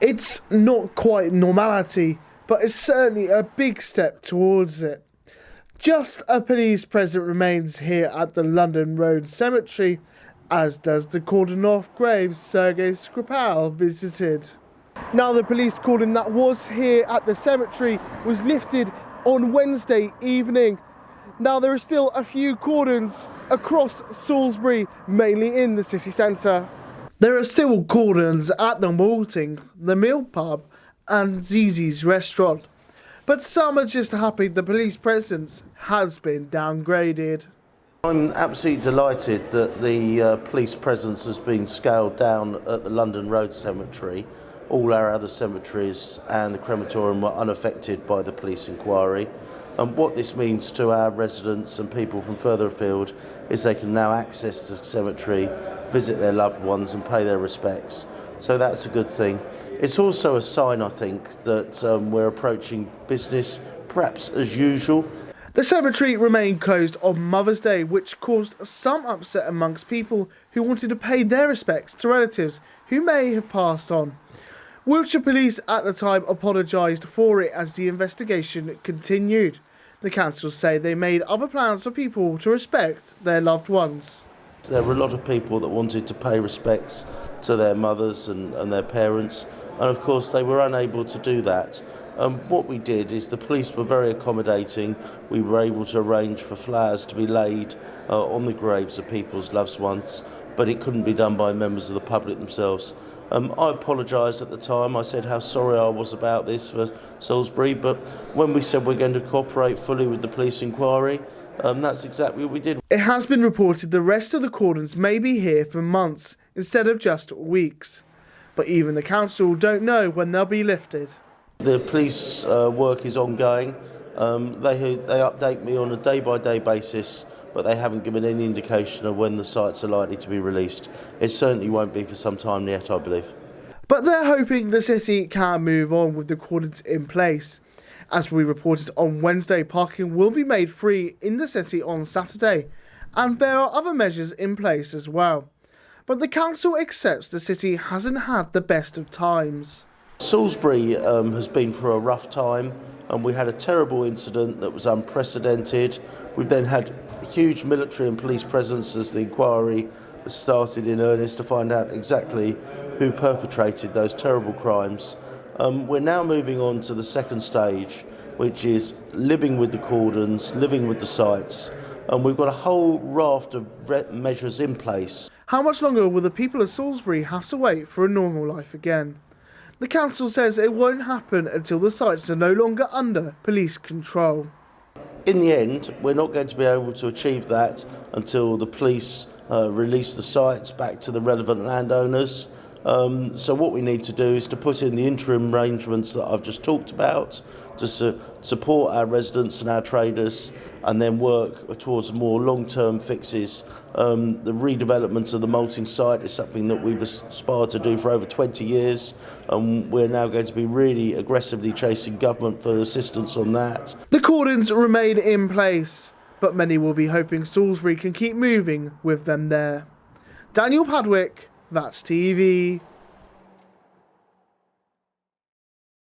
It's not quite normality, but it's certainly a big step towards it. Just a police presence remains here at the London Road Cemetery, as does the cordon off grave Sergei Skripal visited. Now, the police cordon that was here at the cemetery was lifted on Wednesday evening. Now, there are still a few cordons across Salisbury, mainly in the city centre. There are still cordons at the Malting, the Mill Pub and Zizi's restaurant, but some are just happy the police presence has been downgraded. I'm absolutely delighted that the police presence has been scaled down at the London Road Cemetery. All our other cemeteries and the crematorium were unaffected by the police inquiry. And what this means to our residents and people from further afield is they can now access the cemetery, visit their loved ones and pay their respects. So that's a good thing. It's also a sign, I think, that we're approaching business perhaps as usual. The cemetery remained closed on Mother's Day, which caused some upset amongst people who wanted to pay their respects to relatives who may have passed on. Wiltshire Police at the time apologised for it as the investigation continued. The council say they made other plans for people to respect their loved ones. There were a lot of people that wanted to pay respects to their mothers and their parents, and of course they were unable to do that. What we did is the police were very accommodating. We were able to arrange for flowers to be laid on the graves of people's loved ones, but it couldn't be done by members of the public themselves. I apologised at the time. I said how sorry I was about this for Salisbury, but when we said we're going to cooperate fully with the police inquiry, that's exactly what we did. It has been reported the rest of the cordons may be here for months instead of just weeks, but even the council don't know when they'll be lifted. The police work is ongoing. They update me on a day-by-day basis, but they haven't given any indication of when the sites are likely to be released. It certainly won't be for some time yet, I believe. But they're hoping the city can move on with the cordons in place. As we reported on Wednesday, parking will be made free in the city on Saturday, and there are other measures in place as well. But the council accepts the city hasn't had the best of times. Salisbury has been through a rough time, and we had a terrible incident that was unprecedented. We've then had huge military and police presence as the inquiry started in earnest to find out exactly who perpetrated those terrible crimes. We're now moving on to the second stage, which is living with the cordons, living with the sites, and we've got a whole raft of measures in place. How much longer will the people of Salisbury have to wait for a normal life again? The council says it won't happen until the sites are no longer under police control. In the end, we're not going to be able to achieve that until the police release the sites back to the relevant landowners. So what we need to do is to put in the interim arrangements that I've just talked about to support our residents and our traders, and then work towards more long-term fixes. The redevelopment of the malting site is something that we've aspired to do for over 20 years, and we're now going to be really aggressively chasing government for assistance on that. The cordons remain in place, but many will be hoping Salisbury can keep moving with them there. Daniel Padwick, That's TV.